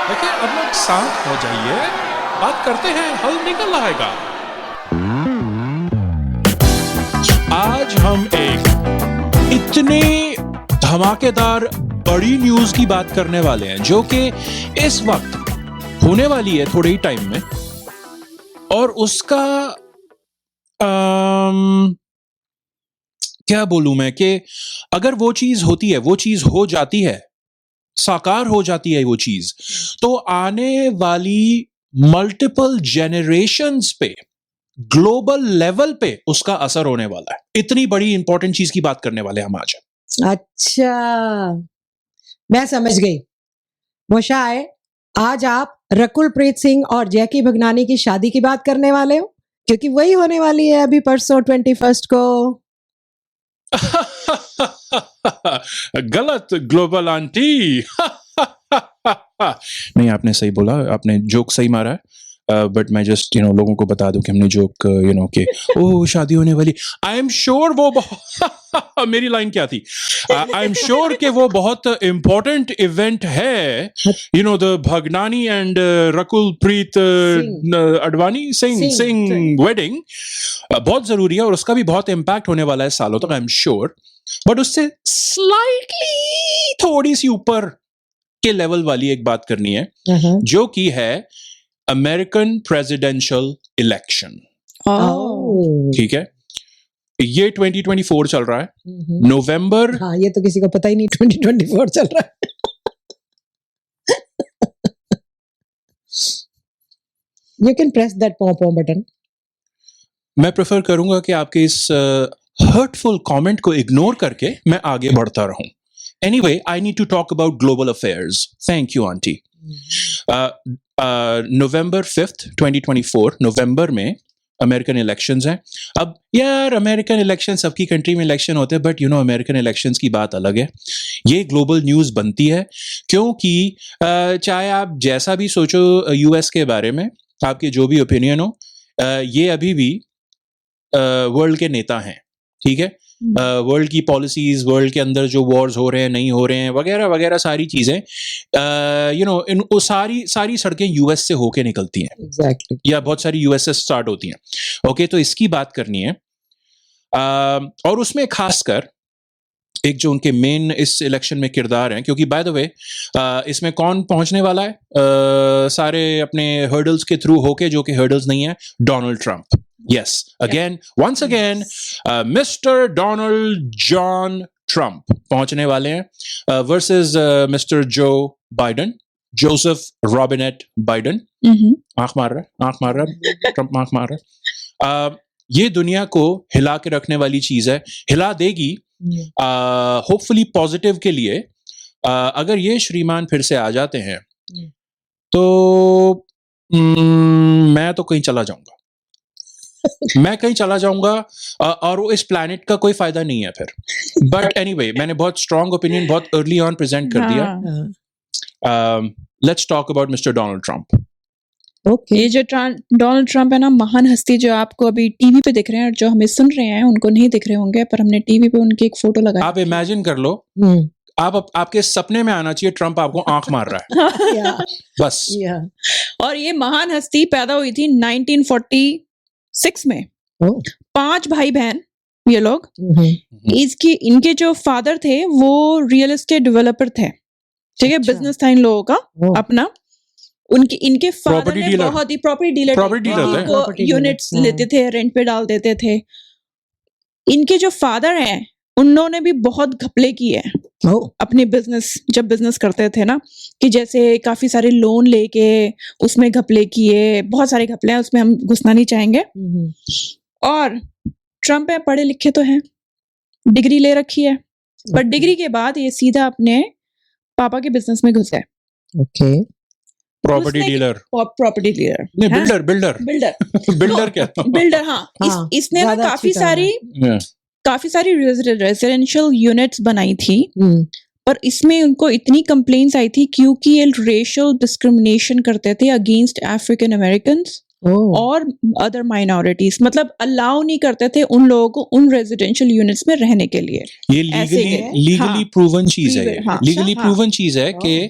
देखिए अब लोग शांत हो जाइए, बात करते हैं, हल निकल आएगा। आज हम एक इतने धमाकेदार बड़ी न्यूज की बात करने वाले हैं जो कि इस वक्त होने वाली है थोड़े ही टाइम में, और उसका क्या बोलूं मैं कि अगर वो चीज होती है, वो चीज हो जाती है, साकार हो जाती है वो चीज, तो आने वाली मल्टीपल जेनरेशंस पे, ग्लोबल लेवल पे उसका असर होने वाला है। इतनी बड़ी इंपॉर्टेंट चीज की बात करने वाले हम आज। अच्छा, मैं समझ गई। मोशाय, आज आप रकुल प्रीत सिंह और जैकी भगनानी की शादी की बात करने वाले हो, क्योंकि वही होने वाली है अभी परसों 21 को। गलत ग्लोबल आंटी। नहीं, आपने सही बोला, आपने जोक सही मारा है, बट मैं जस्ट लोगों को बता दूं कि हमने जोक कि ओह शादी होने वाली। आई एम श्योर वो मेरी लाइन क्या थी? आई एम श्योर कि वो बहुत इंपॉर्टेंट इवेंट है, the Bhagnani and Rakul Preet Advani Singh wedding बहुत जरूरी है, और उसका भी बहुत इम्पैक्ट होने वाला है सालों तक, आई एम श्योर। बट उससे स्लाइटली थोड़ी सी ऊपर के लेवल वाली एक बात करनी है, जो कि है अमेरिकन प्रेसिडेंशियल इलेक्शन। ठीक है, ये 2024 चल रहा है, नवंबर। हाँ, ये तो किसी को पता ही नहीं 2024 चल रहा है। You can press that pom-pom button. मैं प्रेफर करूंगा कि आपके इस हर्टफुल कमेंट को इग्नोर करके मैं आगे बढ़ता रहूं। Anyway, I need to talk about global affairs. Thank you, Auntie. November 5th, 2024, नवंबर में अमेरिकन इलेक्शंस हैं। अब यार अमेरिकन इलेक्शन, सबकी कंट्री में इलेक्शन होते हैं, बट अमेरिकन इलेक्शंस की बात अलग है। ये ग्लोबल न्यूज़ बनती है क्योंकि चाहे आप जैसा भी सोचो यूएस के बारे में, आपके जो भी ओपिनियन हो, ये अभी भी वर्ल्ड के नेता हैं, ठीक है। वर्ल्ड की पॉलिसीज, वर्ल्ड के अंदर जो वॉर्स हो रहे हैं, नहीं हो रहे हैं, वगैरह वगैरह सारी चीजें, सारी सड़कें यूएस से होके निकलती हैं। Exactly. या बहुत सारी यूएस से स्टार्ट होती हैं। ओके, तो इसकी बात करनी है, और उसमें खासकर एक जो उनके मेन इस इलेक्शन में किरदार हैं, क्योंकि बाय द वे इसमें कौन पहुंचने वाला है सारे अपने हर्डल्स के थ्रू होके, जो कि हर्डल्स नहीं है, Donald Trump. Yes, again, once again, Mr. Donald John Trump पहुंचने वाले हैं versus Mr. Joe Biden, Joseph Robinette Biden। आंख मार रहा है, ट्रंप आंख मार रहा है। ये दुनिया को हिला के रखने वाली चीज है, हिला देगी होपफुली पॉजिटिव के लिए। अगर ये श्रीमान फिर से आ जाते हैं तो मैं तो कहीं चला जाऊंगा। मैं कहीं चला जाऊंगा, और वो इस प्लैनेट का कोई फायदा नहीं है फिर। बट एनीवे, मैंने बहुत स्ट्रॉन्ग ओपिनियन बहुत अर्ली ऑन प्रेजेंट कर दिया। Let's talk about mister Donald Trump. Okay. ये जो डोनाल्ड ट्रंप है ना, महान हस्ती, जो आपको अभी टीवी पे दिख रहे हैं और जो हमें सुन रहे हैं उनको नहीं दिख रहे होंगे, पर हमने टीवी पे उनकी एक फोटो लगाई। आप इमेजिन कर लो, आपके सपने में आना चाहिए ट्रंप आपको आंख मार रहा है। बस। और ये महान हस्ती पैदा हुई थी 1946 में। 5 भाई बहन ये लोग। इनके जो फादर थे वो रियल एस्टेट डेवलपर थे, ठीक है, बिजनेस था इन लोगों का अपना। इनके फादर ने बहुत ही प्रॉपर्टी डीलर यूनिट्स लेते थे, रेंट पे डाल देते थे। इनके जो फादर हैं उन्होंने भी बहुत घपले किए हैं अपने जब बिजनेस करते थे ना, कि जैसे काफी सारे लोन लेके उसमें घपले किए, बहुत सारे घपले हैं, उसमें हम घुसना नहीं चाहेंगे। और ट्रंप है, पढ़े लिखे तो हैं, डिग्री ले रखी है, पर डिग्री के बाद ये सीधा अपने पापा के बिजनेस में घुस गए। प्रॉपर्टी डीलर नहीं, बिल्डर क्या? बिल्डर, हाँ। इसने ना काफी सारी रेजिडेंशियल यूनिट्स बनाई थी, पर इसमें उनको इतनी कंप्लेंट्स आई थी क्योंकि ये रेशियल डिस्क्रिमिनेशन करते थे अगेंस्ट अफ्रीकन अमेरिकन्स ओह, और अदर माइनॉरिटीज, मतलब अलाउ नहीं करते थे उन लोगों को उन रेजिडेंशियल यूनिट्स में रहने के लिए। ये ऐसे लीगली है। लीगली हाँ, प्रूवन चीज है, ये हाँ, लीगली हाँ। प्रूवन चीज है कि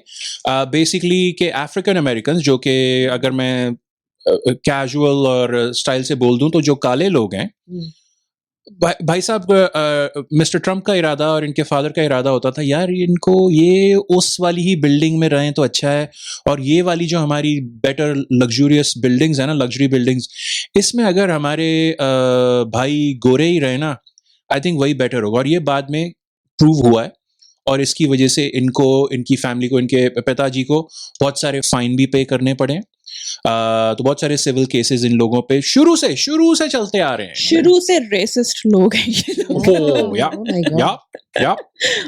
ओह, बेसिकली के अफ्रीकन अमेरिकन जो कि अगर मैं कैजुअल और स्टाइल से बोल दूं तो जो काले लोग हैं, हम्म, भाई साहब, मिस्टर ट्रम्प का इरादा और इनके फादर का इरादा होता था यार इनको ये उस वाली ही बिल्डिंग में रहें तो अच्छा है, और ये वाली जो हमारी बेटर लग्जूरियस बिल्डिंग्स है ना, लग्जरी बिल्डिंग्स, इसमें अगर हमारे भाई गोरे ही रहे ना, आई थिंक वही बेटर होगा। और ये बाद में प्रूव हुआ है, और इसकी वजह से इनको, इनकी फैमिली को, इनके पिताजी को बहुत सारे फाइन भी पे करने पड़े। तो बहुत सारे सिविल केसेस इन लोगों पे शुरू से चलते आ रहे हैं। शुरू से रेसिस्ट लोग हैं ये लोग। Oh, yeah, oh my God. या और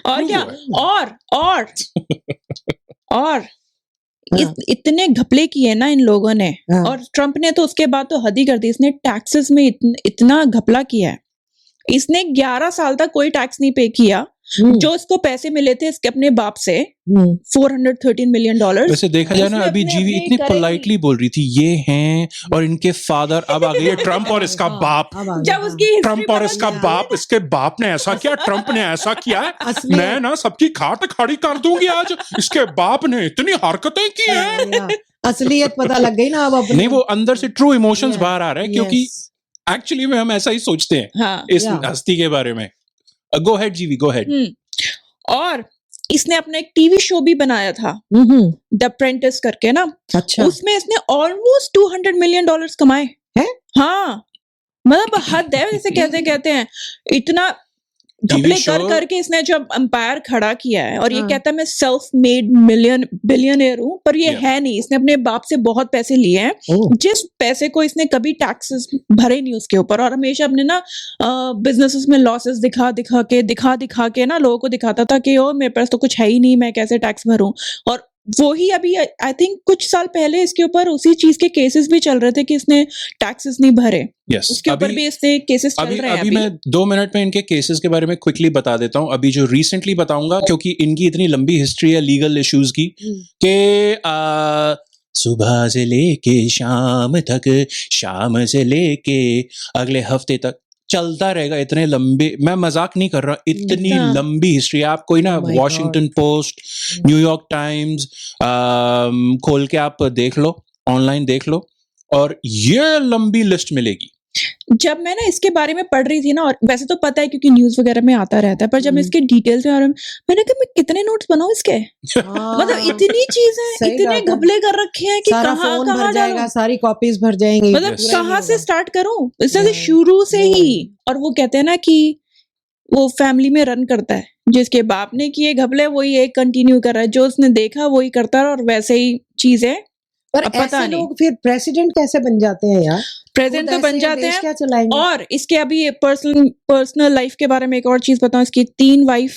प्रूव क्या, हुआ है। और हाँ, इतने घपले किए ना इन लोगों ने, हाँ, और ट्रम्प ने तो उसके बाद तो हद ही कर दी। इसने टैक्सेस में इतना घपला किया है। इसने 11 साल तक कोई टैक्स नहीं पे किया। जो इसको पैसे मिले थे इसके अपने बाप से, $413 मिलियन। वैसे देखा जाए ना, उसने अभी अपने जीवी अपने इतनी करे पोलाइटली बोल रही थी ये हैं और इनके फादर, अब आ गई है ट्रम्प और इसका हाँ, बाप। अब आ जब गया, उसकी हिस्ट्री ट्रम्प और पता इसका चली, बाप, इसके बाप ने ऐसा किया, ट्रम्प ने ऐसा किया है, असली मैं ना सबकी खाट खड़ी कर दूंगी आज, इसके बाप ने इतनी हरकतें की हैं। या, असलियत पता लग गई ना अब अपनी। नहीं, वो अंदर से ट्रू इमोशंस Yes, बाहर आ रहे हैं, क्योंकि yes. एक्चुअली में हम ऐसा ही सोचते हैं हाँ। इस Yeah. हस्ती के बारे में। गो हेड जीवी, गो हेड। और इसने अपना एक टीवी शो भी बनाया था, द अप्रेंटिस करके ना। अच्छा, उसमें इसने ऑलमोस्ट $200 मिलियन कमाए हैं? हाँ, मतलब हद है। जैसे कैसे कहते हैं, इतना घपले TV कर show- करके इसने जब अंपायर खड़ा किया है, और ये हाँ। कहता है मैं सेल्फ मेड बिलियनियर हूँ, पर ये Yeah. है नहीं। इसने अपने बाप से बहुत पैसे लिए हैं, ओह, जिस पैसे को इसने कभी टैक्सेस भरे नहीं उसके ऊपर, और हमेशा अपने ना बिजनेसेस में लॉसेस दिखा के ना लोगों को दिखाता था कि ओ मेरे पास तो कुछ है ही नहीं, मैं कैसे टैक्स भरूं। और वो ही अभी आई थिंक कुछ साल पहले इसके ऊपर उसी चीज के केसेस भी चल रहे थे कि इसने टैक्सेस नहीं भरे। यस, उसके ऊपर भी इससे केसेस चल अभी रहे हैं अभी मैं 2 मिनट में इनके केसेस के बारे में क्विकली बता देता हूं। अभी जो रिसेंटली बताऊंगा, क्योंकि इनकी इतनी लंबी हिस्ट्री है लीगल इश्यूज की कि सुबह से लेके शाम तक, शाम से लेके अगले हफ्ते तक चलता रहेगा। इतने लंबे, मैं मजाक नहीं कर रहा, इतनी इतना। लंबी हिस्ट्री। आप कोई ना Oh my Washington post, New York times खोल के आप देख लो, ऑनलाइन देख लो, और ये लंबी लिस्ट मिलेगी। जब मैं ना इसके बारे में पढ़ रही थी ना, और वैसे तो पता है क्योंकि न्यूज वगैरह में आता रहता है, पर जब मैं इसके डिटेल्स में मैंने कहा मैं कितने नोट्स बनाऊं इसके, मतलब इतनी चीजें, सही इतने बात है। घपले कर रखे हैं कि सारा कहाँ फोन कहाँ भर जाएगा, डालूं? सारी कॉपीज भर जाएंगी, मतलब Yes. कहाँ से स्टार्ट करूं? इससे Yeah. शुरू से ही। Yeah. और वो कहते हैं ना कि वो फैमिली में रन करता है, जिसके बाप ने किए घपले वही एक कंटिन्यू कर रहा है, जो उसने देखा वही करता है, और वैसे ही चीजें। पर अब पता ऐसे नहीं। लोग फिर प्रेसिडेंट कैसे बन जाते हैं यार? प्रेजेंट खुद तो बन ऐसे जाते देश हैं। क्या चलाएंगे? और इसके अभी पर्सनल लाइफ के बारे में एक और चीज बताऊं, इसकी 3 वाइफ,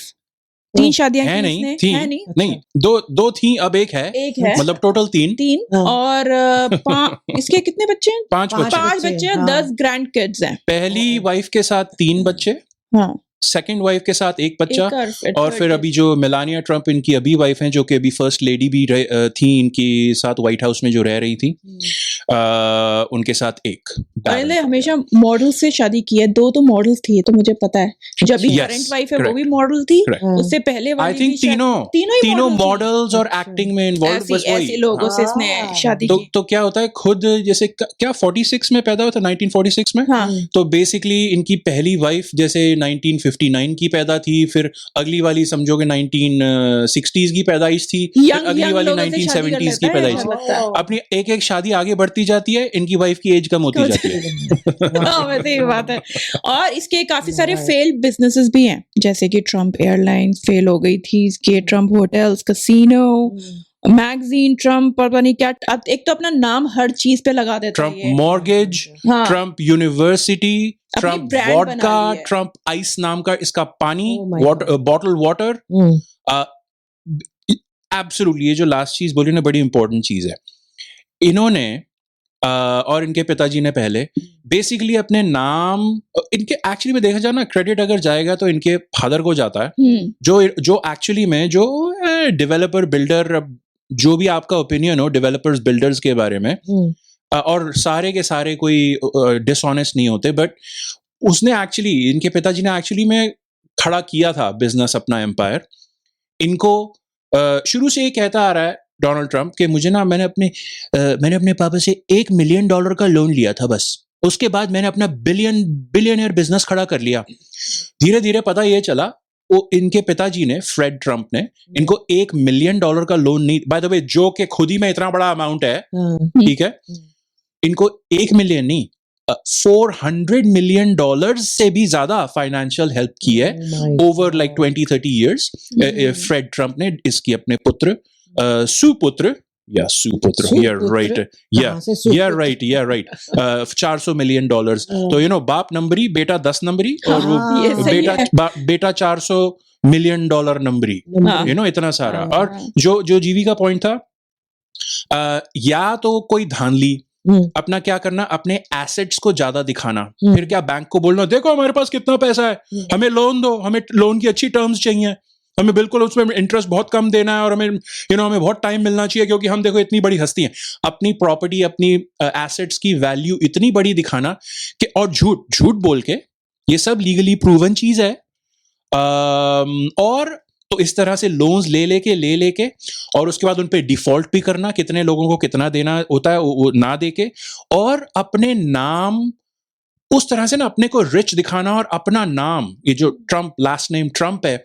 3 शादियां है की नहीं, इसने, थी है नहीं, नहीं, दो थी, अब एक है, एक है, मतलब टोटल 3 3। हाँ। और इसके कितने बच्चे हैं? 5 पांच बच्चे। 5 बच्चे हैं, हाँ। 10 ग्रैंड किड्स हैं। पहली वाइफ के साथ 3 बच्चे, हाँ, सेकंड वाइफ के साथ 1 बच्चा, एक और फिर अभी जो मेलानिया ट्रम्प इनकी अभी वाइफ हैं, जो कि अभी फर्स्ट लेडी भी थी इनके साथ व्हाइट हाउस में जो रह रही थी, उनके साथ 1 पहले हमेशा मॉडल से शादी की है। 2 तो मॉडल्स थी, ये तो मुझे पता है। जो अभी Yes, करंट वाइफ है वो correct. भी मॉडल थी, Correct. उससे पहले आई वाली थिंक भी शायद- तीनों ही model थी। मॉडल्स और अच्छा। एक्टिंग में इन्वॉल्व, बस ऐसी वही। लोगों से इसने शादी की। तो क्या होता है, खुद जैसे क्या 46 में पैदा हुआ था, 1946 में। हाँ, तो बेसिकली इनकी पहली वाइफ जैसे 1959 की पैदा थी, फिर अगली वाली समझोगे 1960s की पैदाइश थी, फिर अगली young वाली लोगों से शादी कर 1970s की लेता है, पैदाइश ऐसा थी। लगता है। अपनी एक एक शादी आगे बढ़ती जाती है, इनकी वाइफ की एज कम होती जाती है। हाँ, वैसे ही बात है। और इसके काफी सारे फेल्ड बिजनेसेस भी हैं, जैसे कि ट्रम्प एयरलाइंस फेल हो गई थी, इसके Trump hotels, casino, magazine, Trump, पता नहीं क्या। अब एक तो अपना नाम हर चीज पे लगा देता ट्रम्प है ये। मॉर्गेज, हाँ, ट्रम्प यूनिवर्सिटी, अपनी ट्रम्प brand वॉडका, बना ली है। ट्रम्प आइस नाम का इसका पानी, Oh my God. Bottle water. Absolutely, ये जो लास्ट चीज बोली ना, बड़ी इंपॉर्टेंट चीज है। इन्होंने और इनके पिताजी ने पहले बेसिकली अपने नाम, इनके एक्चुअली में देखा जाए ना, क्रेडिट अगर जाएगा तो इनके फादर को जाता है, जो एक्चुअली में जो डेवलपर बिल्डर, जो भी आपका ओपिनियन हो डेवलपर्स बिल्डर्स के बारे में, और सारे के सारे कोई डिसऑनेस्ट नहीं होते, बट उसने एक्चुअली, इनके पिताजी ने एक्चुअली में खड़ा किया था बिजनेस, अपना एम्पायर। इनको शुरू से ये कहता आ रहा है डोनाल्ड ट्रंप कि मुझे ना, मैंने अपने पापा से $1 मिलियन का लोन लिया था बस, उसके बाद मैंने अपना बिलियनियर बिजनेस खड़ा कर लिया। धीरे धीरे पता ये चला, वो इनके पिताजी ने, फ्रेड ट्रंप ने, इनको $1 मिलियन का लोन नहीं, बाय द वे, जो कि खुद ही में इतना बड़ा अमाउंट है, ठीक है, इनको 1 मिलियन नहीं, $400 मिलियन से भी ज्यादा फाइनेंशियल हेल्प की है over like 20-30 years. Fred Trump ने इसकी अपने पुत्र, सुपुत्र, $400 मिलियन। तो बाप नंबरी, बेटा 10 नंबरी, और बेटा $400 मिलियन नंबरी, इतना सारा। और जो जीवी का पॉइंट था, या तो कोई धांधली, अपना क्या करना, अपने एसेट्स को ज्यादा दिखाना, फिर क्या बैंक को बोलना, देखो हमारे पास कितना पैसा है, हमें लोन दो, हमें लोन की अच्छी टर्म्स चाहिए, हमें बिल्कुल उसमें इंटरेस्ट बहुत कम देना है, और हमें हमें बहुत टाइम मिलना चाहिए, क्योंकि हम देखो इतनी बड़ी हस्ती हैं। अपनी प्रॉपर्टी, अपनी एसेट्स की वैल्यू इतनी बड़ी दिखाना कि, और झूठ बोल के, ये सब लीगली प्रूवन चीज है। और तो इस तरह से लोन्स ले लेके और उसके बाद उन पे डिफॉल्ट भी करना, कितने लोगों को कितना देना होता है वो ना देके, और अपने नाम उस तरह से ना अपने को रिच दिखाना, और अपना नाम, ये जो ट्रंप, लास्ट नेम ट्रंप है,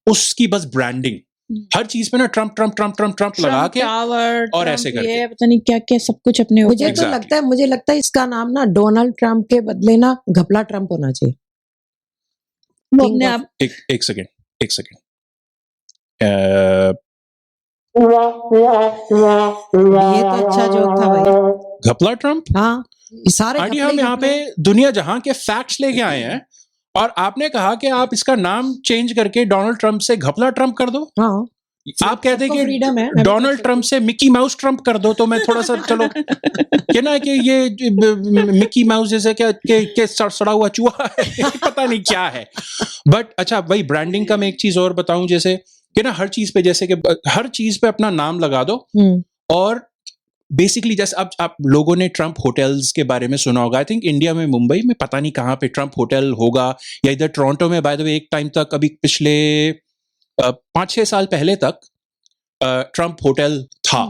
उसकी बस ब्रांडिंग, हर चीज पे ना Trump Trump Trump Trump Trump लगा के, और ऐसे करके, ये पता नहीं क्या क्या सब कुछ अपने। मुझे तो लगता है इसका नाम ना डोनाल्ड ट्रंप के बदले ना घपला ट्रंप होना चाहिए। वो अपने आप, एक सेकेंड, ये तो अच्छा जोक था भाई, घपला ट्रंप। हाँ, सारे आंटी, हम यहाँ पे दुनिया जहां के फैक्ट्स लेके आए हैं, और आपने कहा कि आप इसका नाम चेंज करके डोनाल्ड ट्रंप से घपला ट्रंप कर दो। हाँ, आप कहते हैं फ्रीडम है, कि डोनाल्ड ट्रंप से मिकी माउस ट्रंप कर दो, तो मैं थोड़ा सा चलो कि ना, कि ये मिकी माउस जैसे क्या सड़ा हुआ चूहा है, पता नहीं क्या है। बट अच्छा, भाई ब्रांडिंग का मैं एक चीज और बताऊं, जैसे कि ना हर चीज पे, जैसे कि हर चीज पे अपना नाम लगा दो। और बेसिकली जैसे अब आप लोगों ने ट्रंप होटल्स के बारे में सुना होगा। आई थिंक इंडिया में, मुंबई में, पता नहीं कहाँ पे ट्रंप होटल होगा, या इधर टोरंटो में। बाय द वे, एक टाइम तक, अभी पिछले 5-6 साल पहले तक ट्रंप होटल था।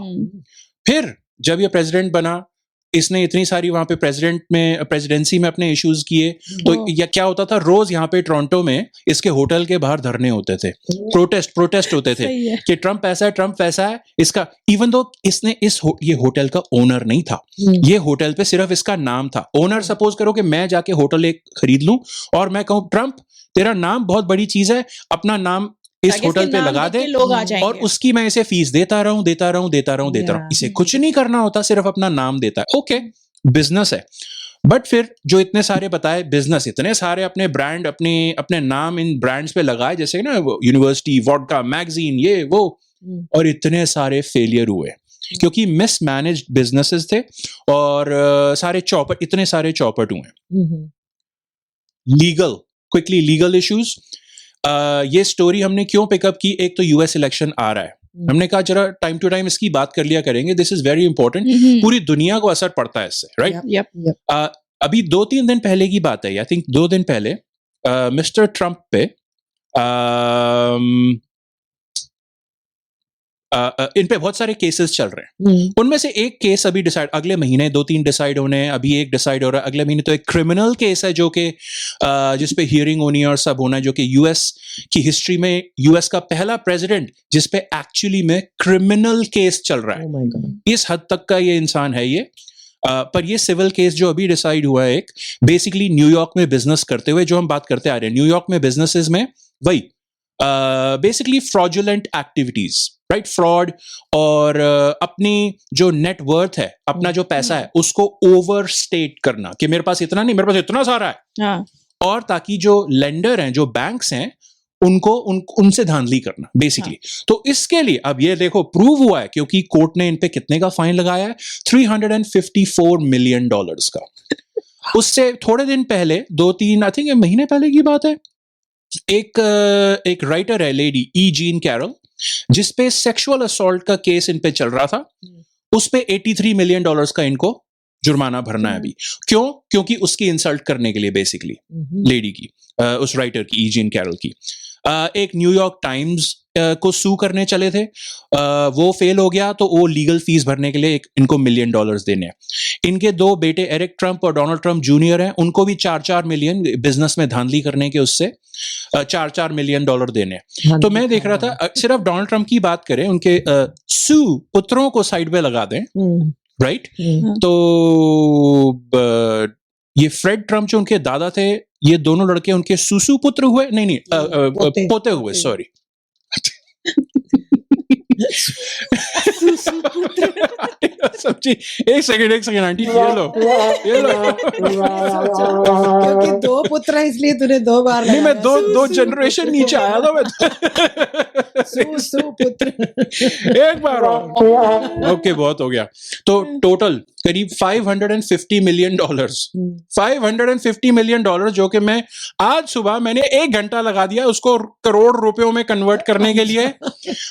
फिर जब ये प्रेसिडेंट बना, इसने इतनी सारी वहां पे प्रेसिडेंसी में अपने इश्यूज किए, तो या क्या होता था, रोज यहाँ पे टोरंटो में इसके होटल के बाहर धरने होते थे, प्रोटेस्ट होते थे कि ट्रंप ऐसा है, ट्रंप वैसा है। इसका, इवन दो इसने ये होटल का ओनर नहीं था, ये होटल पे सिर्फ इसका नाम था। ओनर, सपोज करो कि मैं जाके होटल एक खरीद लूं और मैं कहूं, ट्रंप तेरा नाम बहुत बड़ी चीज है, अपना नाम इस होटल पे लगा दे, और उसकी मैं इसे फीस देता रहूं। इसे कुछ नहीं करना होता, सिर्फ अपना नाम देता है। ओके, बिजनेस है। बट फिर जो इतने सारे बताए बिजनेस, इतने सारे अपने ब्रांड, अपने नाम इन ब्रांड्स पे लगाए, जैसे ना यूनिवर्सिटी, वोडका, मैगजीन, ये वो, और इतने सारे फेलियर हुए क्योंकि मिसमैनेज्ड बिजनेसेस थे, और इतने सारे चौपट हुए। Legal issues. ये स्टोरी हमने क्यों पिकअप की, एक तो यूएस इलेक्शन आ रहा है, हमने कहा जरा टाइम टू टाइम इसकी बात कर लिया करेंगे, दिस इज वेरी इंपॉर्टेंट, पूरी दुनिया को असर पड़ता है इससे, राइट। अभी 2-3 दिन पहले की बात है, आई थिंक 2 दिन पहले, मिस्टर ट्रंप पे इन पे बहुत सारे केसेस चल रहे हैं। उनमें से एक केस अभी डिसाइड, अगले महीने 2-3 डिसाइड होने हैं, अभी एक डिसाइड हो रहा है, अगले महीने तो एक क्रिमिनल केस है जो कि जिसपे हियरिंग होनी है और सब होना है, जो कि यूएस की हिस्ट्री में यूएस का पहला प्रेसिडेंट जिसपे एक्चुअली में क्रिमिनल केस चल रहा है। इस हद तक का ये इंसान है ये। पर ये सिविल केस जो अभी डिसाइड हुआ है, एक बेसिकली न्यूयॉर्क में बिजनेस करते हुए, जो हम बात करते आ रहे हैं, न्यूयॉर्क में बिजनेसेस में वही basically fraudulent activities, right, fraud, और अपनी जो नेट वर्थ है, अपना जो पैसा है, उसको ओवर स्टेट करना कि मेरे पास इतना नहीं, मेरे पास इतना सारा है, और ताकि जो लेंडर हैं, जो बैंक्स हैं, उनसे धांधली करना बेसिकली। तो इसके लिए अब ये देखो प्रूव हुआ है, क्योंकि कोर्ट ने इन पे कितने का फाइन लगाया है, $354 मिलियन का। उससे थोड़े दिन पहले, 2-3 आई थिंक महीने पहले की बात है, एक राइटर है, लेडी ई जीन कैरल, जिसपे सेक्सुअल असॉल्ट का केस इन पे चल रहा था, उस पे $83 मिलियन का इनको जुर्माना भरना है अभी। क्यों? क्योंकि उसकी इंसल्ट करने के लिए बेसिकली लेडी की, उस राइटर की, ईजीन कैरल की। एक न्यूयॉर्क टाइम्स को सू करने चले थे, वो फेल हो गया, तो वो लीगल फीस भरने के लिए इनको $1 मिलियन देने हैं। इनके 2 बेटे एरिक ट्रंप और डोनाल्ड ट्रंप जूनियर हैं, उनको भी 4-4 मिलियन बिजनेस में धांधली करने के उससे $4-4 मिलियन देने हैं। तो मैं देख रहा था, सिर्फ डोनाल्ड ट्रंप की बात करें, उनके सू पुत्रों को साइड पे लगा दें, राइट? तो ये फ्रेड ट्रंप जो उनके दादा थे, ये दोनों लड़के उनके सुसु पुत्र हुए, नहीं पोते हुए, सॉरी। समझी? एक सेकंड आंटी, ये लो। क्योंकि 2 पुत्र हैं इसलिए तूने 2 बार नहीं, मैं दो जनरेशन नीचे आया था मैं। पुत्र एक बार और। ओके, बहुत हो गया। तो टोटल करीब $550 मिलियन, $550 मिलियन, जो कि मैं आज सुबह मैंने 1 घंटा लगा दिया उसको करोड़ रुपयों में कन्वर्ट करने के लिए।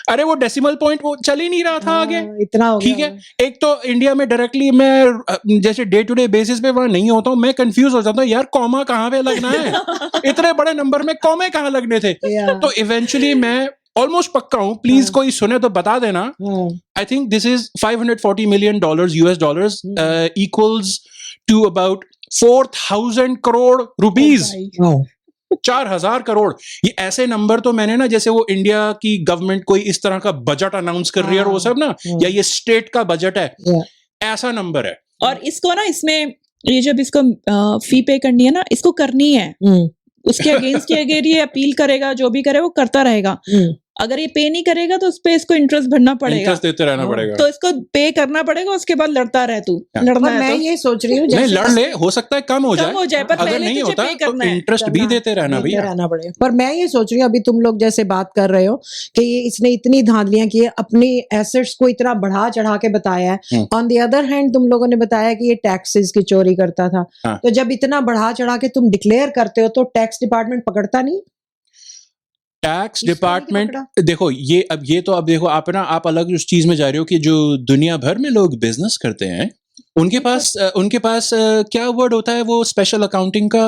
अरे वो डेसिमल पॉइंट वो चल ही नहीं रहा था आगे, इतना हो ठीक है। एक तो इंडिया में डायरेक्टली मैं जैसे डे टू डे बेसिस पे वहां नहीं होता हूँ, मैं कंफ्यूज हो जाता हूँ, यार कॉमा कहाँ पे लगना है, इतने बड़े नंबर में कॉमे कहाँ लगने थे। तो इवेंचुअली मैं ऑलमोस्ट पक्का हूं, प्लीज कोई सुने तो बता देना। I think this is $540 million US equals to about 4,000 crore rupees. 4,000 crore. ये ऐसे नंबर तो मैंने ना, जैसे वो इंडिया की गवर्नमेंट कोई इस तरह का बजट अनाउंस कर रही है और वो सब ना, या ये स्टेट का बजट है, ऐसा नंबर है। और इसको ना, इसमें ये जब इसको फी पे करनी है ना, इसको करनी है, उसके अगेंस्ट अगर ये अपील करेगा, जो भी करे वो करता रहेगा। अगर ये पे नहीं करेगा तो उस पे इसको इंटरेस्ट भरना पड़ेगा, इंटरेस्ट देते रहना पड़ेगा, तो इसको पे करना पड़ेगा। उसके बाद लड़ता रहे तू, लड़ना है। मैं ये सोच रही हूँ, नहीं लड़ ले, हो सकता है कम हो जाए, पर अगर नहीं होता तो इंटरेस्ट भी देते रहना भैया, रहना पड़ेगा। पर मैं ये सोच रही हूँ, अभी तुम लोग जैसे बात कर रहे हो कि ये इसने इतनी धांधलियां की है, अपनी एसेट्स को इतना बढ़ा चढ़ा के बताया है। ऑन द अदर हैंड तुम लोगों ने बताया कि ये टैक्सेस की चोरी करता था। तो जब इतना बढ़ा चढ़ा के तुम डिक्लेयर करते हो तो टैक्स डिपार्टमेंट पकड़ता नहीं? टैक्स डिपार्टमेंट देखो, ये तो अब देखो आप ना, आप अलग उस चीज में जा रहे हो कि जो दुनिया भर में लोग बिजनेस करते हैं उनके पास क्या वर्ड होता है वो स्पेशल अकाउंटिंग का,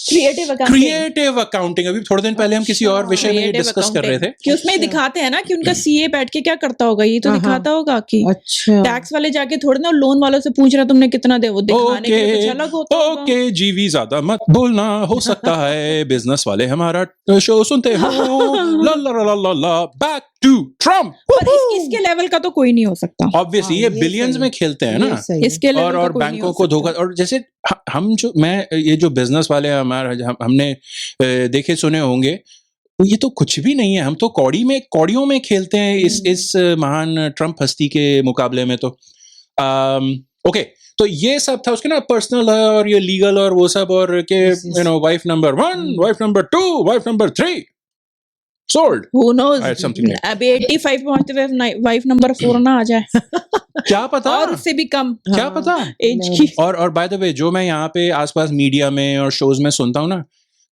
क्रिएटिव अकाउंटिंग। अभी थोड़े दिन पहले हम किसी और विषय में डिस्कस कर रहे थे कि उसमें दिखाते हैं ना कि उनका सीए बैठ के क्या करता होगा, ये तो दिखाता होगा कि टैक्स वाले जाके थोड़े ना लोन वालों से पूछ रहा तुमने कितना दे, वो दिखाने के लिए कुछ अलग होता होगा। ओके जीवी, ज्यादा मत बोलना, हो सकता है बिजनेस वाले हमारा शो सुनते हो। ला ला ला ला ला, बैक टू ट्रम्प। पर इसके लेवल का तो कोई नहीं हो सकता, ऑब्वियसली ये बिलियंस में खेलते हैं ना, इसके लेवल और बैंकों को धोखा। और जैसे ये जो बिजनेस वाले हमने देखे सुने होंगे, ये तो कुछ भी नहीं है, हम तो कौड़ियों में खेलते हैं इस महान ट्रम्प हस्ती के मुकाबले में। तो ओके, तो ये सब था उसके ना, पर्सनल है और ये लीगल और वो सब, और के wife number 1, wife number 2, wife number 3 sold. Who knows? Something like अभी 85 पहुंचते हुए वाइफ नंबर 4 ना आ जाए। क्या पता, और उससे भी कम, क्या पता एज की। और बाय द वे, जो मैं यहाँ पे आसपास मीडिया में और शोज में सुनता हूँ ना,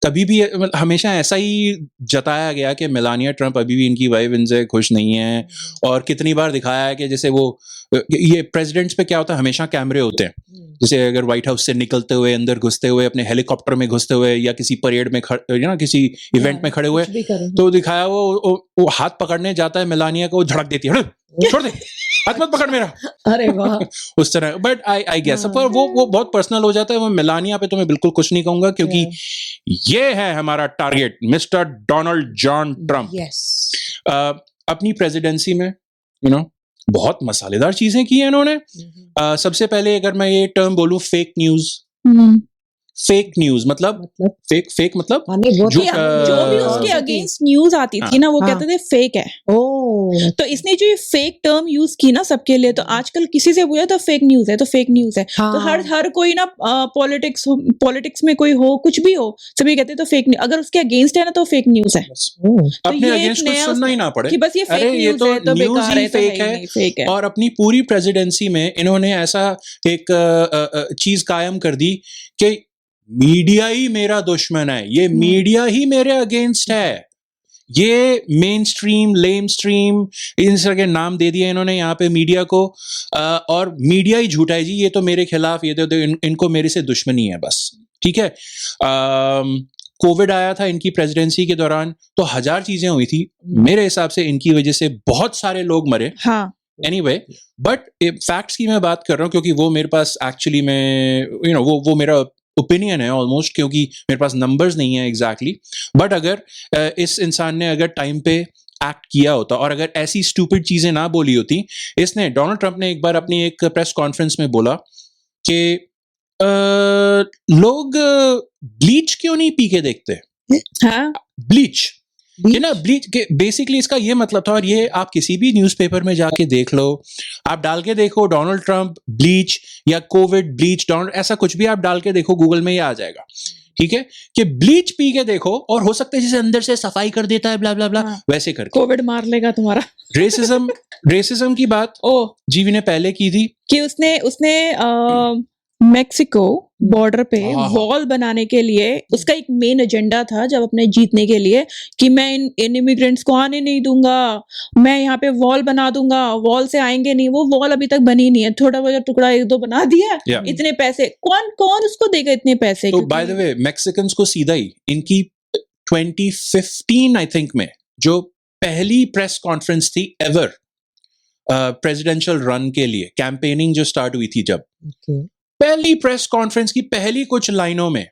कभी भी हमेशा ऐसा ही जताया गया कि मेलानिया ट्रम्प अभी भी इनकी वाइफ इनसे खुश नहीं है। और कितनी बार दिखाया है कि जैसे वो ये प्रेसिडेंट्स पे क्या होता है, हमेशा कैमरे होते हैं, जैसे अगर व्हाइट हाउस से निकलते हुए, अंदर घुसते हुए, अपने हेलीकॉप्टर में घुसते हुए, या किसी परेड में किसी इवेंट में खड़े हुए, तो दिखाया वो हाथ पकड़ने जाता है मेलानिया को, झड़क देती है, छोड़ दे, हाथ मत पकड़ मेरा। अरे वाह, उस तरह। बट आई गेस पर वो बहुत पर्सनल हो जाता है। वो मेलानिया पे तो मैं बिल्कुल कुछ नहीं कहूंगा, क्योंकि ये है हमारा target, mister Donald John Trump. अपनी प्रेसिडेंसी में बहुत मसालेदार चीजें की हैं इन्होंने। सबसे पहले अगर मैं ये टर्म बोलूं, फेक न्यूज मतलब फेक मतलब जो भी उसके अगेंस्ट न्यूज आती थी ना, वो कहते थे फेक है। तो इसने जो ये फेक टर्म यूज की ना सबके लिए, तो आजकल किसी से पूछा तो फेक न्यूज है, तो फेक न्यूज है। तो हर कोई ना, पॉलिटिक्स में कोई हो, कुछ भी हो, सभी कहते हैं तो फेक न्यूज। अगर उसके अगेंस्ट है ना तो फेक न्यूज है। अपने अगेंस्ट कुछ सुनना ही ना पड़े कि बस ये फेक न्यूज है, तो बेकार है, फेक है। और अपनी पूरी प्रेसिडेंसी में इन्होंने ऐसा एक चीज कायम कर दी कि मीडिया ही मेरा दुश्मन है, ये मीडिया ही मेरे अगेंस्ट है, ये मेन स्ट्रीम, लेम स्ट्रीम, इन तरह के नाम दे दिए इन्होंने यहाँ पे मीडिया को, और मीडिया ही झूठा है जी, ये तो मेरे खिलाफ, ये तो इनको मेरे से दुश्मनी है बस, ठीक है। कोविड आया था इनकी प्रेसिडेंसी के दौरान, तो 1000 चीजें हुई थी, मेरे हिसाब से इनकी वजह से बहुत सारे लोग मरे। हाँ एनीवे, बट फैक्ट्स की मैं बात कर रहा हूँ क्योंकि वो मेरे पास एक्चुअली में वो मेरा ओपिनियन है ऑलमोस्ट, क्योंकि मेरे पास नंबर्स नहीं है एग्जैक्टली। बट अगर इस इंसान ने अगर टाइम पे एक्ट किया होता और अगर ऐसी स्टूपिड चीजें ना बोली होती, इसने, डोनाल्ड ट्रंप ने एक बार अपनी एक प्रेस कॉन्फ्रेंस में बोला कि लोग ब्लीच क्यों नहीं पी के देखते, हाँ ब्लीच, ये ना ब्लीच के बेसिकली इसका ये मतलब था, और ये आप किसी भी न्यूज़पेपर में जाके देख लो, आप डाल के देखो डोनाल्ड ट्रंप ब्लीच या कोविड ब्लीच डोनाल्ड, ऐसा कुछ भी आप डाल के देखो गूगल में, ये आ जाएगा, ठीक है, कि ब्लीच पी के देखो और हो सकता है जैसे अंदर से सफाई कर देता है, ब्ला ब्ला ब्ला, हाँ। वैसे करके। कोविड मार लेगा तुम्हारा। रेसिज्म की बात जीवी ने पहले की थी कि उसने मेक्सिको बॉर्डर पे हाँ। वॉल बनाने के लिए, उसका एक मेन एजेंडा था जब अपने जीतने के लिए, कि मैं इन इमिग्रेंट्स को आने नहीं दूंगा, मैं यहाँ पे वॉल बना दूंगा, वॉल से आएंगे नहीं। वो वॉल अभी तक बनी नहीं है, थोड़ा बहुत टुकड़ा एक दो बना दिया। Yeah. इतने पैसे कौन उसको देगा, इतने पैसे? तो बाय द वे मैक्सिकन्स को सीधा ही इनकी 2015 आई थिंक में जो पहली प्रेस कॉन्फ्रेंस थी एवर प्रेसिडेंशियल रन के लिए, कैंपेनिंग जो स्टार्ट हुई थी, जब पहली प्रेस कॉन्फ्रेंस की पहली कुछ लाइनों में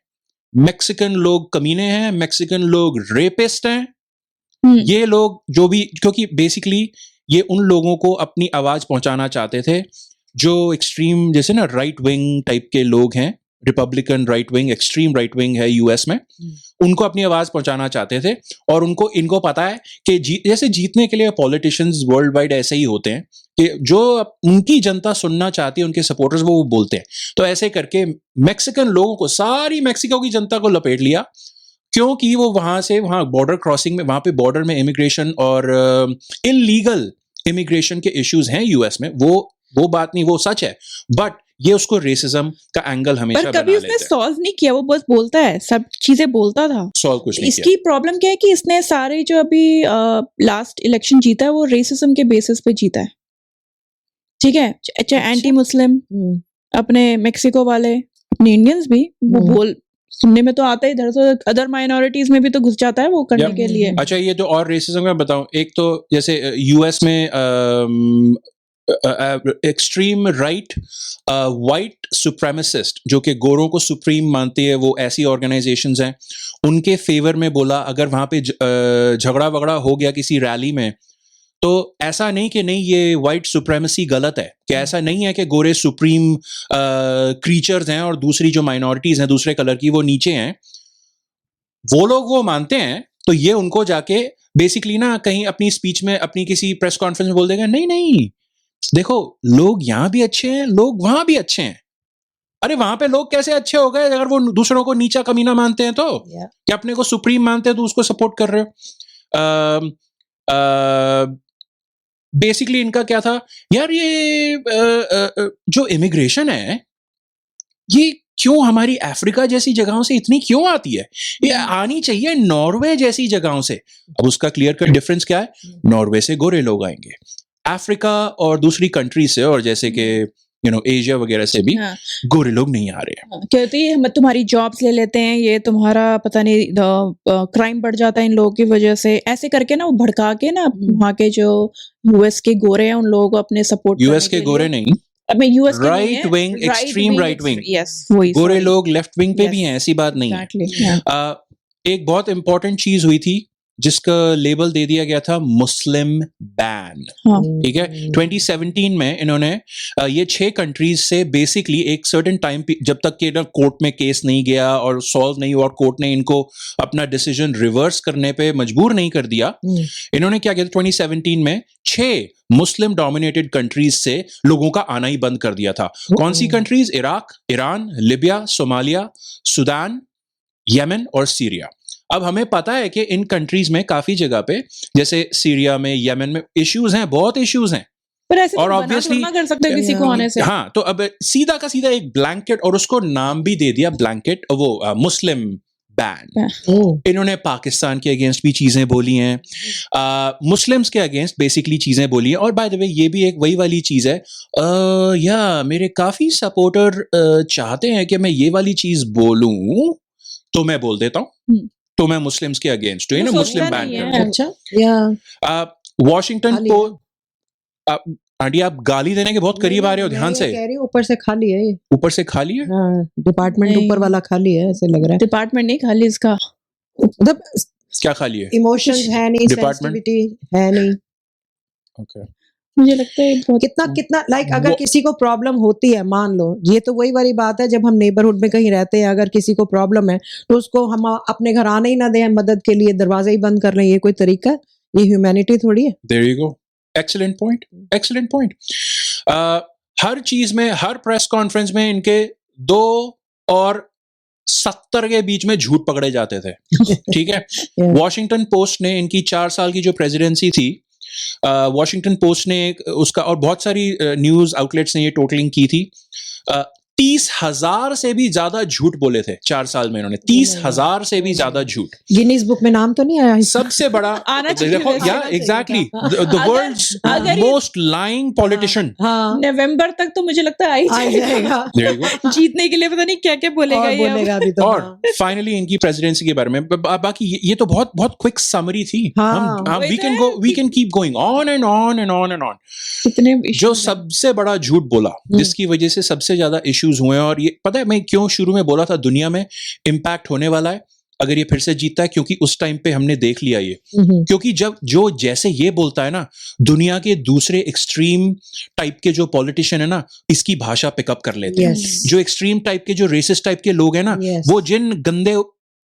मैक्सिकन लोग कमीने हैं, मैक्सिकन लोग रेपिस्ट हैं, ये लोग जो भी, क्योंकि बेसिकली ये उन लोगों को अपनी आवाज पहुंचाना चाहते थे जो एक्सट्रीम, जैसे ना राइट विंग टाइप के लोग हैं, Republican right wing, extreme right wing है यूएस में, उनको अपनी आवाज पहुंचाना चाहते थे। और इनको पता है कि जैसे जीतने के लिए पॉलिटिशियंस वर्ल्ड वाइड ऐसे ही होते हैं कि जो उनकी जनता सुनना चाहती है, उनके सपोर्टर्स वो बोलते हैं। तो ऐसे करके मैक्सिकन लोगों को, सारी मैक्सिको की जनता को लपेट लिया, क्योंकि वो वहां बॉर्डर क्रॉसिंग में, वहां पे बॉर्डर में इमिग्रेशन और इलीगल इमिग्रेशन के इश्यूज हैं यूएस में, वो बात नहीं, वो सच है, बट ये उसको रेसिज्म का एंगल हमेशा पर कभी उसने सॉल्व नहीं किया, वो बस बोलता है, सब चीजें बोलता था, सॉल्व कुछ नहीं किया। इसकी प्रॉब्लम क्या है कि इसने सारे जो अभी लास्ट इलेक्शन जीता है वो रेसिज्म के बेसिस पे जीता है, ठीक है, चाहे एंटी मुस्लिम, अपने मेक्सिको वाले, अपने इंडियंस भी, वो बोल सुनने में तो आता है, इधर से अदर माइनॉरिटीज में भी तो घुस जाता है वो करने के लिए। अच्छा, ये तो और रेसिज्म में बताऊं, एक तो जैसे यूएस में एक्सट्रीम राइट वाइट सुप्रीमेसिस्ट जो कि गोरों को सुप्रीम मानती है, वो ऐसी ऑर्गेनाइजेशंस हैं, उनके फेवर में बोला अगर वहां पे झगड़ा वगड़ा हो गया किसी रैली में, तो ऐसा नहीं कि नहीं ये वाइट सुप्रीमेसी गलत है, कि ऐसा नहीं है कि गोरे सुप्रीम क्रीचर्स हैं और दूसरी जो माइनॉरिटीज हैं दूसरे कलर की वो नीचे हैं, वो लोग वो मानते हैं। तो ये उनको जाके बेसिकली ना कहीं अपनी स्पीच में, अपनी किसी प्रेस कॉन्फ्रेंस में बोल देगा, नहीं देखो लोग यहां भी अच्छे हैं, लोग वहां भी अच्छे हैं। अरे वहां पे लोग कैसे अच्छे हो गए अगर वो दूसरों को नीचा कमीना मानते हैं? तो कि अपने को सुप्रीम मानते हैं तो उसको सपोर्ट कर रहे हो। बेसिकली इनका क्या था यार, ये जो इमिग्रेशन है ये क्यों हमारी अफ्रीका जैसी जगहों से इतनी क्यों आती है? ये आनी चाहिए नॉर्वे जैसी जगहों से। अब उसका क्लियर कट डिफरेंस क्या है? नॉर्वे से गोरे लोग आएंगे, अफ्रीका और दूसरी कंट्री से, और जैसे कि एशिया वगैरह से भी गोरे लोग नहीं आ रहे हैं। कहती है हम तुम्हारी जॉब्स ले लेते हैं, ये तुम्हारा पता नहीं क्राइम बढ़ जाता है इन लोगों की वजह से, ऐसे करके ना वो भड़का के ना वहाँ के जो यूएस के गोरे हैं उन लोगों को अपने सपोर्ट, यूएस के गोरे नहीं, US right wing, extreme right wing, गोरे लोग लेफ्ट विंग पे भी हैं, ऐसी बात नहीं है। एक बहुत इंपॉर्टेंट चीज हुई थी जिसका लेबल दे दिया गया था मुस्लिम बैन, ठीक है। 2017 में इन्होंने ये 6 कंट्रीज से बेसिकली एक सर्टेन टाइम जब तक के कोर्ट में केस नहीं गया और सॉल्व नहीं हुआ और कोर्ट ने इनको अपना डिसीजन रिवर्स करने पे मजबूर नहीं कर दिया, इन्होंने क्या किया 2017 में 6 मुस्लिम डोमिनेटेड कंट्रीज से लोगों का आना ही बंद कर दिया था। कौन सी countries? Iraq, Iran, Libya, Somalia, Sudan, Yemen और सीरिया। अब हमें पता है कि इन कंट्रीज में काफी जगह पे, जैसे सीरिया में, यमन में इश्यूज हैं, बहुत इश्यूज हैं, पर ऐसे और तो ऑब्वियसली कर सकते किसी को आने से। हाँ, तो अब सीधा का सीधा एक ब्लैंकेट, और उसको नाम भी दे दिया ब्लैंकेट, वो मुस्लिम ban. ओह इन्होंने पाकिस्तान के अगेंस्ट भी चीजें बोली हैं, मुस्लिम्स के अगेंस्ट बेसिकली चीजें बोली हैं। और बाय द वे ये भी एक वही वाली चीज है, या मेरे काफी सपोर्टर चाहते हैं कि मैं ये वाली चीज बोलूं तो मैं बोल देता हूँ, तो मैं मुस्लिम्स के अगेंस्ट हूँ, वो मुस्लिम सोचता बैन नहीं कर है। दूं। अच्छा या वॉशिंगटन खाली पोस्ट, आंटी आप गाली देने के बहुत करीब आ रहे हो, मैं ध्यान ये से। कह रही हूँ ऊपर से खाली है ये। ऊपर से खाली है, हाँ, डिपार्टमेंट नहीं। ऊपर वाला खाली है ऐसे लग रहा डिपार्टमेंट नहीं खाली इसका। है। मतलब क्या खाली है? इमोशंस है नहीं, Department? सेंसिटिविटी है नहीं। ओके मुझे लगता है बहुत कितना कितना लाइक अगर वो- किसी को प्रॉब्लम होती है, मान लो ये तो वही वाली बात है, जब हम नेबरहुड में कहीं रहते हैं, अगर किसी को प्रॉब्लम है तो उसको हम अपने घर आने ही ना दें मदद के लिए, दरवाजा ही बंद कर लें, ये कोई तरीका है? ये ह्यूमैनिटी थोड़ी है। There you go, excellent point, excellent point. हर चीज में, हर प्रेस कॉन्फ्रेंस में इनके 2 और 70 के बीच में झूठ पकड़े जाते थे, ठीक है। Yeah. वॉशिंगटन पोस्ट ने इनकी 4 साल की जो प्रेसिडेंसी थी, वॉशिंगटन पोस्ट ने उसका और बहुत सारी न्यूज आउटलेट्स ने ये टोटलिंग की थी, 30,000 से भी ज्यादा झूठ बोले थे 4 साल में इन्होंने, 30,000 से भी ज्यादा झूठ। गिनीज बुक में नाम तो नहीं आया इसका? सबसे बड़ा आना चाहिए देखो, वैसे, या आना चाहिए एग्जैक्टली था। द अगर- वर्ल्ड्स अगर ये- मोस्ट लाइंग पॉलिटिशियन। हाँ नवंबर तक तो मुझे लगता है आ ही आ जाएगा। जाएगा There you go. जीतने के लिए पता नहीं क्या क्या बोलेगा और ये अब। बोलेगा भी तो। और हाँ। फाइनली इनकी प्रेसिडेंसी के बारे में बाकी ये तो बहुत बहुत क्विक समरी थी। हाँ, वही वी तो कैन है गो, वी कि- can keep going on and on and on and on. कितने जो issues हैं। सबसे बड़ा झूठ बोला, जिसकी वजह से सबसे ज्यादा इश्यूज हुए, और ये पता है मैं क्यों शुरू में बोला था दुनिया में इम्पैक्ट होने वाला है अगर ये फिर से जीतता है, क्योंकि उस टाइम पे हमने देख लिया ये। क्योंकि जब जो जैसे ये बोलता है ना, दुनिया के दूसरे एक्सट्रीम टाइप के जो पॉलिटिशियन है ना, इसकी भाषा पिकअप कर लेते हैं। Yes. जो एक्सट्रीम टाइप के, जो रेसिस्ट टाइप के लोग हैं ना, Yes. वो जिन गंदे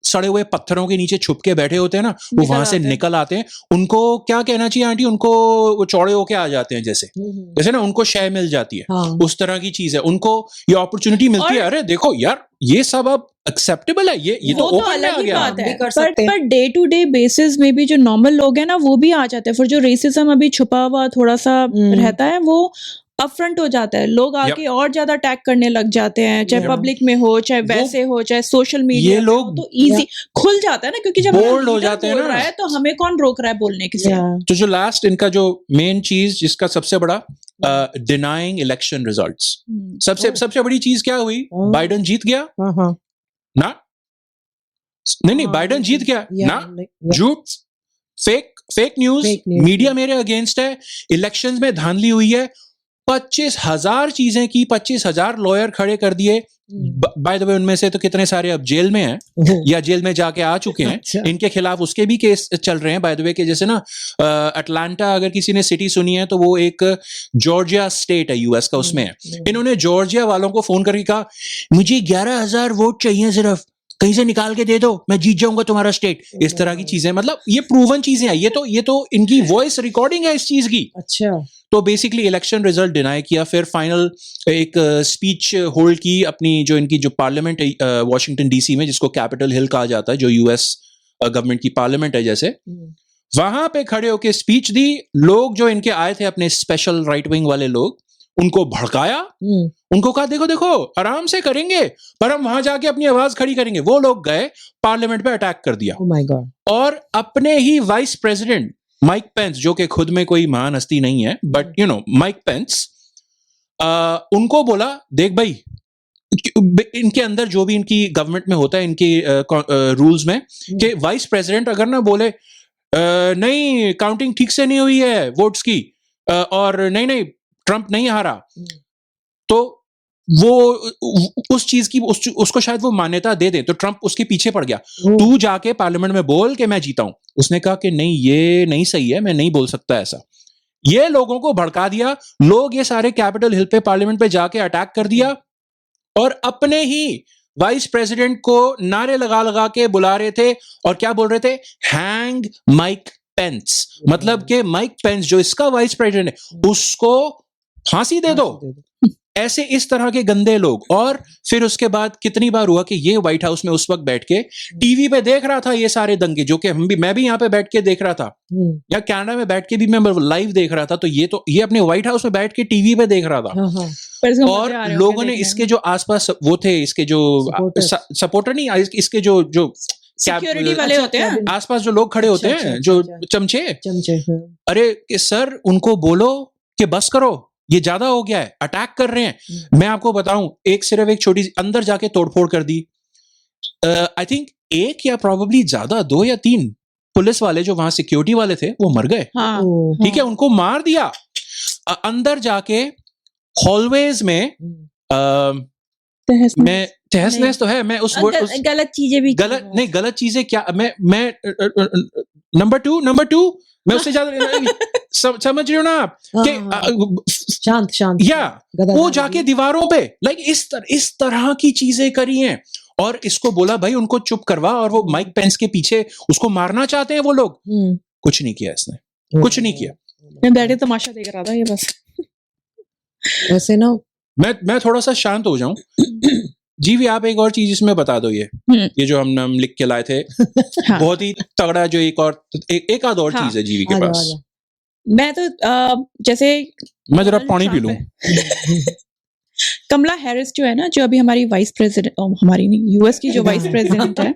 सड़े हुए पत्थरों के नीचे छुप के बैठे होते हैं ना, वो निकल वहां से आते हैं। निकल आते हैं। उनको क्या कहना चाहिए आंटी, उनको वो चौड़े होके आ जाते हैं, जैसे जैसे ना उनको शय मिल जाती है, हाँ। उस तरह की चीज है। उनको ये अपॉर्चुनिटी मिलती है, और- अरे देखो यार ये सब अब एक्सेप्टेबल है, ये तो वो तो ओपन में अलग आ ही गया। बात है, भी कर पर सकते हैं। डे टू डे बेसिस में भी जो नॉर्मल लोग हैं ना, वो भी आ जाते हैं। फिर जो रेसिज्म अभी छुपा हुआ थोड़ा सा रहता है, वो अपफ्रंट हो जाता है। लोग आके और ज्यादा अटैक करने लग जाते हैं, चाहे Yep. पब्लिक में हो, चाहे वैसे हो, चाहे सोशल मीडिया ये पे लोग हो, तो इजी खुल जाता है ना, क्योंकि जब bold हो leader जाते हैं बोल ना। रहा है, तो हमें कौन रोक रहा है बोलने के से। Yeah. तो जो लास्ट इनका जो मेन चीज, जिसका सबसे बड़ा डिनाइंग इलेक्शन रिजल्ट्स, सबसे बड़ी चीज क्या हुई? Oh. बाइडेन जीत गया हाँ, हाँ। ना, नहीं हाँ, बाइडेन जीत गया Yeah, ना, yeah. झूठ, fake news, Fake news. Media मेरे अगेंस्ट है, इलेक्शंस में धांधली हुई है, 25,000 चीजें की, 25,000 लॉयर खड़े कर दिए। बाय द वे उनमें से तो कितने सारे अब जेल में हैं ओह, या जेल में जाके आ चुके हैं। अच्छा। इनके खिलाफ उसके भी केस चल रहे हैं बाय द वे, के जैसे ना अटलांटा, अगर किसी ने सिटी सुनी है तो वो एक जॉर्जिया स्टेट है यूएस का, उसमें है। इन्होंने जॉर्जिया वालों को फोन करके कहा, मुझे 11,000 वोट चाहिए सिर्फ, कहीं से निकाल के दे दो, मैं जीत जाऊंगा तुम्हारा स्टेट। इस तरह की चीजें, मतलब ये प्रूवन चीजें हैं, ये तो इनकी वॉइस रिकॉर्डिंग है इस चीज की। अच्छा। तो बेसिकली इलेक्शन रिजल्ट डिनाई किया, फिर फाइनल एक स्पीच होल्ड की अपनी, जो इनकी जो पार्लियामेंट है वॉशिंगटन डीसी में, जिसको कैपिटल हिल कहा जाता है, जो यूएस गवर्नमेंट की पार्लियामेंट है जैसे, वहां पे खड़े होके स्पीच दी। लोग जो इनके आए थे, अपने स्पेशल राइट विंग वाले लोग, उनको भड़काया, उनको कहा देखो देखो आराम से करेंगे, पर हम वहां जाके अपनी आवाज खड़ी करेंगे। वो लोग गए, पार्लियामेंट पे अटैक कर दिया, Oh my God. और अपने ही वाइस प्रेसिडेंट माइक पेंस, जो कि खुद में कोई महान हस्ती नहीं है, but you know Mike Pence, उनको बोला देख भाई, इनके अंदर जो भी इनकी गवर्नमेंट में होता है, इनकी रूल्स में, कि वाइस प्रेसिडेंट अगर ना बोले नहीं काउंटिंग ठीक से नहीं हुई है वोट्स की, और नहीं ट्रंप नहीं हारा, तो वो उस चीज की उसको शायद वो मान्यता दे दे, तो ट्रंप उसके पीछे पड़ गया। तू जाके पार्लियामेंट में बोल के मैं जीता हूं। उसने कहा कि नहीं, ये नहीं सही है, मैं नहीं बोल सकता ऐसा। ये लोगों को भड़का दिया। लोग ये सारे कैपिटल हिल पे, पार्लियामेंट पे जाके अटैक कर दिया, और अपने ही वाइस प्रेसिडेंट को नारे लगा लगा के बुला रहे थे, और क्या बोल रहे थे? हैंग माइक पेंस, मतलब कि माइक पेंस जो इसका वाइस प्रेसिडेंट है, उसको फांसी दे दो। ऐसे इस तरह के गंदे लोग। और फिर उसके बाद कितनी बार हुआ कि ये व्हाइट हाउस में उस वक्त बैठ के टीवी पे देख रहा था ये सारे दंगे, जो कि मैं भी यहाँ पे बैठ के देख रहा था, या कनाडा में बैठ के भी मैं लाइव देख रहा था। तो ये अपने व्हाइट हाउस में बैठ के टीवी पे देख रहा था। पर इसको मजे और आ रहे लोगों होंगे ने देखने इसके में। जो आसपास वो थे, इसके जो Supporters. सपोर्टर नहीं, इसके जो सिक्योरिटी वाले होते हैं आसपास जो लोग खड़े होते अच्छा, हैं, अच्छा, जो अच्छा। चमचे, चमचे हाँ। अरे कि सर उनको बोलो कि बस करो, ये ज्यादा हो गया है, अटैक कर रहे हैं। मैं आपको बताऊं, सिर्फ एक छोटी सी अंदर जाके तोड़फोड़ कर दी। आई थिंक एक या प्रोबेबली ज्यादा 2 या 3 पुलिस वाले जो वहां सिक्योरिटी वाले थे वो मर गए। हाँ ओह, ठीक है, उनको मार दिया। अंदर जाके हॉलवेज में तहस मैं तहस नहस तो है, मैं उस गलत चीजें भी गलत नहीं, गलत चीजें क्या, मैं नंबर टू मैं उससे ज्यादा समझ रहे हो ना आप कि शांत शांत या वो जाके दीवारों पे इस तरह की चीजें करी हैं और इसको बोला भाई उनको चुप करवा, और वो माइक पेंस के पीछे उसको मारना चाहते हैं वो लोग। कुछ नहीं किया इसने, कुछ नहीं किया। मैं बैठे तमाशा देख रहा था ये बस। वैसे ना मैं थोड़ा सा शांत हो जाऊं। जीवी आप एक और चीज इसमें बता दो, ये जो हम लिख के लाए थे हाँ। बहुत ही तगड़ा, जो एक आध और हाँ। चीज है जीवी के आजा, पास। आजा। मैं तो जैसे मैं जरा पानी पी लूं। कमला हैरिस जो है ना, जो अभी हमारी वाइस प्रेसिडेंट, हमारी नहीं, यूएस की जो वाइस प्रेसिडेंट है,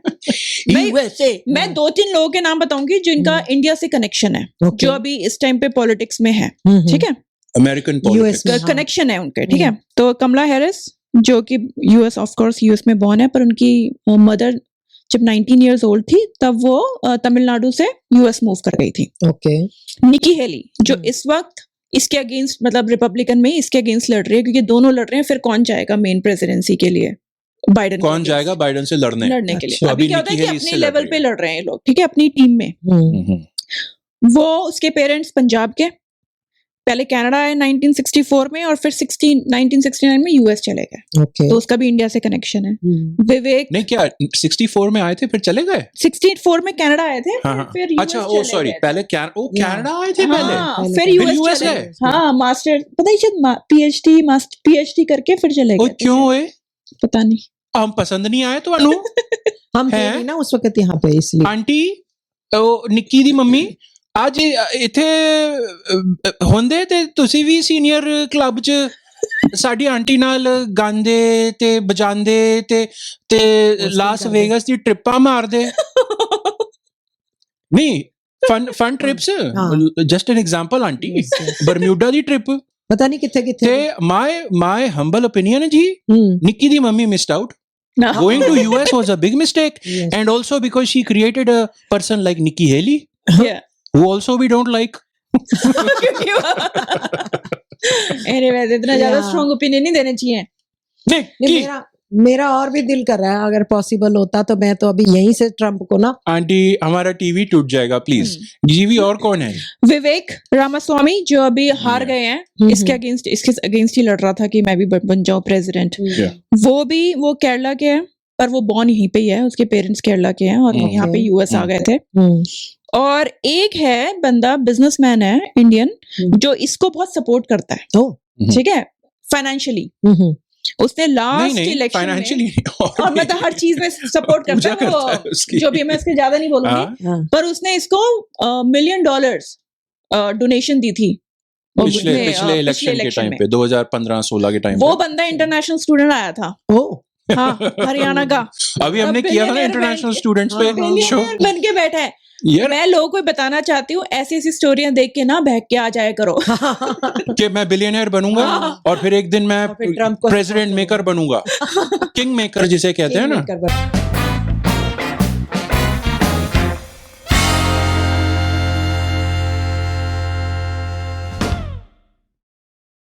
मैं 2-3 लोगों के नाम बताऊंगी जिनका इंडिया से कनेक्शन है, जो अभी इस टाइम पे पॉलिटिक्स में है, ठीक है, अमेरिकन पॉलिटिक्स हाँ। कनेक्शन है उनके, ठीक है। तो कमला हैरिस जो कि यूएस, ऑफ कोर्स यूएस में बॉर्न है, पर उनकी मदर जब 19 इयर्स ओल्ड थी तब वो तमिलनाडु से यूएस मूव कर गई थी। ओके। निकी हेली जो इस वक्त इसके अगेंस्ट, मतलब रिपब्लिकन में इसके अगेंस्ट लड़ रही है, क्योंकि दोनों लड़ रहे हैं, फिर कौन जाएगा मेन प्रेसिडेंसी के लिए? बाइडेन कौन जाएगा बाइडेन से लड़ने के लिए? अच्छा, अभी क्या होता है कि निकी हेली अपने से लड़ लेवल रही पे है। लड़ रहे हैं लोग, ठीक है, अपनी टीम में। वो उसके पेरेंट्स पंजाब के, पहले कनाडा आए 1964 में और फिर 1969 में यूएस चले गए, ओके। तो उसका भी इंडिया से कनेक्शन है। विवेक नहीं, क्या 64 में आए थे फिर चले गए? 64 में कनाडा आए थे, हाँ, फिर यूएस अच्छा, ओ सॉरी, पहले कनाडा आए थे पहले। हाँ, पहले। फिर फिर यूएस US चले गए। गए। हाँ, मास्टर पता नहीं शायद पीएचडी करके फिर चले ओ गए थे। क्यों हुए? पता नहीं। हम पसंद नहीं आए तो अनु हम थे हैं? नहीं ना उस वक्त यहाँ पे, इसलिए। आंटी ਉਹ ਨਿੱਕੀ ਦੀ ਮੰਮੀ ਅੱਜ ਇੱਥੇ ਹੁੰਦੇ ਤੇ ਤੁਸੀਂ ਵੀ ਸੀਨੀਅਰ ਕਲੱਬ 'ਚ ਸਾਡੀ ਆਂਟੀ ਨਾਲ ਗਾਉਂਦੇ ਤੇ ਵਜਾਉਂਦੇ ਤੇ ਲਾਸ ਵੇਗਸ ਦੀ ਟ੍ਰਿਪਾਂ ਮਾਰਦੇ ਨਹੀਂ fun trips just an example aunty Bermuda ਦੀ ਟ੍ਰਿਪ पता नहीं किथे किथे ਤੇ ਮਾਈ ਹੰਬਲ ਓਪੀਨੀਅਨ ਜੀ ਨਿੱਕੀ ਦੀ mummy missed out going to US was a big mistake Yes. and also because she created a person like Nikki Haley Yeah. who also we don't like anyway, इतना ज्यादा Yeah. Strong opinion नहीं देने चाहिए। Nikki मेरा और भी दिल कर रहा है, अगर पॉसिबल होता तो मैं तो अभी यहीं से ट्रम्प को ना। आंटी हमारा टीवी टूट जाएगा प्लीज। जीवी और कौन है? विवेक रामास्वामी जो अभी हार गए हैं, इसके अगेंस्ट ही लड़ रहा था कि मैं भी बन जाऊं प्रेसिडेंट। वो केरला के हैं, पर वो बॉर्न यहीं पे ही है, उसके पेरेंट्स केरला के हैं और यहाँ पे यूएस आ गए थे। और एक है बंदा, बिजनेसमैन है इंडियन, जो इसको बहुत सपोर्ट करता है, ठीक है, फाइनेंशियली। उसने लास्ट इलेक्शन फाइनेंशियली और मतलब हर चीज में सपोर्ट करता है वो, जो भी मैं इसके ज्यादा नहीं बोलूंगी, पर उसने इसको $1 मिलियन डोनेशन दी थी पिछले इलेक्शन के टाइम पे 2015-16 के टाइम पे। वो बंदा इंटरनेशनल स्टूडेंट आया था। हाँ, हरियाणा का। अभी हमने किया था ना इंटरनेशनल स्टूडेंट्स पे शो, बन के बैठा है। मैं लोगों को बताना चाहती हूँ, ऐसी स्टोरियां देख के ना बहक के आ जाया करो कि मैं बिलियनियर बनूंगा और फिर एक दिन मैं प्रेसिडेंट मेकर बनूंगा, किंग मेकर जिसे कहते हैं ना।